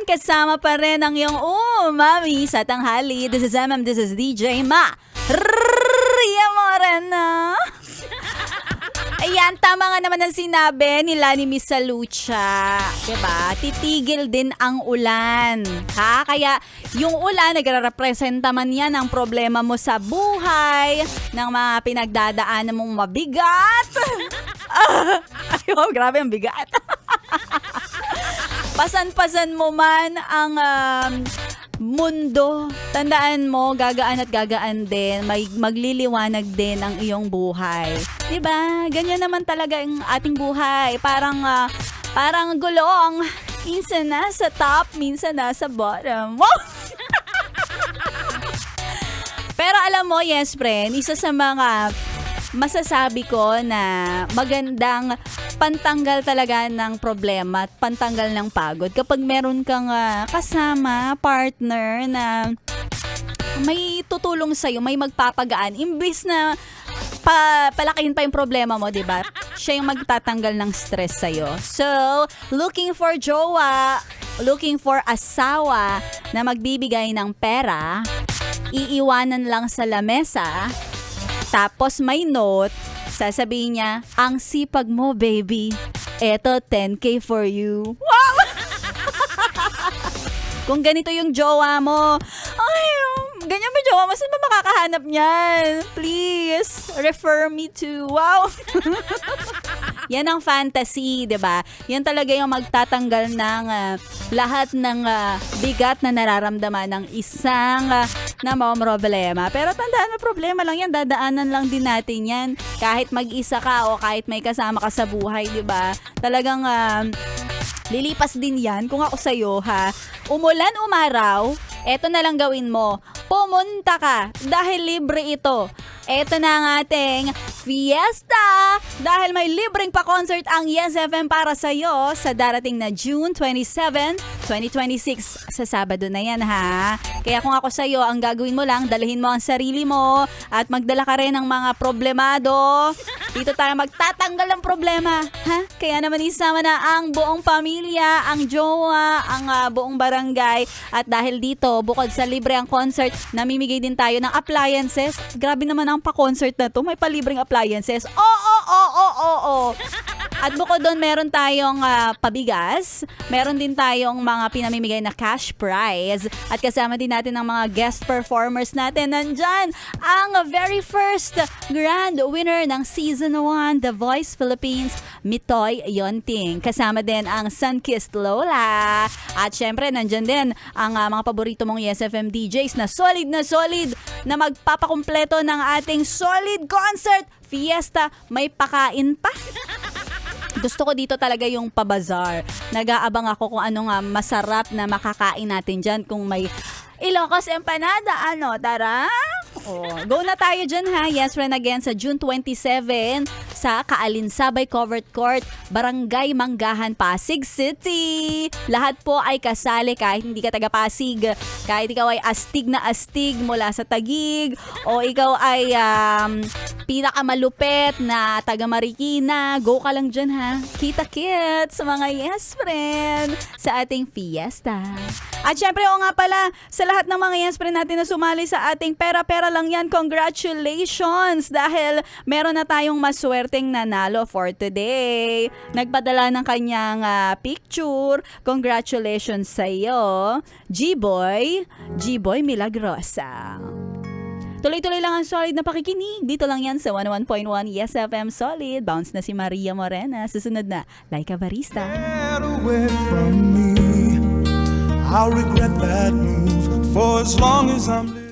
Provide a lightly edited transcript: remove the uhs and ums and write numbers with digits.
kasama pa rin ang iyong mami sa tanghali. This is this is DJ Maria Morena. Ayan, tama nga naman ang sinabi nila ni Miss Lucha. Diba? Titigil din ang ulan. Ha? Kaya yung ulan, nagre-representa man yan ang problema mo sa buhay, ng mga pinagdadaanan mong mabigat. Ay, grabe ang bigat. Pasan-pasan mo man ang mundo, tandaan mo, gagaan at gagaan din, may magliliwanag din ang iyong buhay. Diba? Ganyan naman talaga ang ating buhay. Parang gulong. Minsan nasa top, minsan nasa bottom. Wow! Pero alam mo, yes friend, isa sa mga masasabi ko na magandang pantanggal talaga ng problema at pantanggal ng pagod kapag meron kang kasama, partner na may tutulong sa'yo, may magpapagaan. Imbis na palakihin pa yung problema mo, diba? Siya yung magtatanggal ng stress sa'yo. So, looking for jowa, looking for asawa na magbibigay ng pera, iiwanan lang sa lamesa, tapos may note, sasabihin niya, ang sipag mo, baby. Eto, 10K for you. Wow! Kung ganito yung jowa mo, ay, ganyan ba jowa mo? Saan ba makakahanap niyan? Please, refer me to, wow! Yan ang fantasy, diba? Yan talaga yung magtatanggal ng lahat ng bigat na nararamdaman ng isang na mga problema. Pero tandaan mo, problema lang yan. Dadaanan lang din natin yan. Kahit mag-isa ka o kahit may kasama ka sa buhay, diba? Talagang lilipas din yan. Kung ako sa'yo, ha? Umulan, umaraw, eto na lang gawin mo. Pumunta ka dahil libre ito. Eto na ang ating fiesta dahil may libreng pa-concert ang Yes FM para sa'yo sa darating na June 27, 2026. Sa Sabado na yan, ha? Kaya kung ako sa'yo, ang gagawin mo lang, dalhin mo ang sarili mo at magdala ka rin ng mga problemado. Dito tayo magtatanggal ng problema, ha? Kaya naman isama na ang buong pamilya, ang jowa, ang buong barangay. At dahil dito, bukod sa libre ang concert, namimigay din tayo ng appliances. Grabe naman ang pa-concert na to, may palibreng appliances. Oo. At bukod doon, meron tayong pabigas. Meron din tayong mga pinamimigay na cash prize. At kasama din natin ang mga guest performers natin. Nandyan ang very first grand winner ng Season 1, The Voice Philippines, Mitoy Yonting. Kasama din ang Sunkissed Lola. At syempre, nandyan din ang mga paborito mong Yes FM DJs na solid na magpapakumpleto ng ating solid concert fiesta. May pakain pa. Gusto ko dito talaga yung pabazar. Nag-aabang ako kung ano nga masarap na makakain natin dyan. Kung may Ilocos Empanada, tara? Go na tayo dyan, ha? Yes, friend, again sa June 27 sa Kaalinsabay Covered Court, Barangay Manggahan, Pasig City. Lahat po ay kasali kahit hindi ka taga Pasig. Kahit ikaw ay astig na astig mula sa Taguig o ikaw ay pinakamalupet na taga Marikina, go ka lang dyan, ha? Kita-kit sa mga yes, friend, sa ating fiesta. At syempre, nga pala, sa lahat ng mga yes, friend natin na sumali sa ating pera-pera lang yan, congratulations! Dahil meron na tayong maswerteng nanalo for today. Nagpadala ng kanyang picture. Congratulations sa iyo, G-Boy Milagrosa. Tuloy-tuloy lang ang solid na pakikinig. Dito lang yan sa 101.1 Yes FM Solid. Bounce na si Maria Morena. Susunod na, Laika Barista. Get away from me. I'll regret that move for as long as I'm living.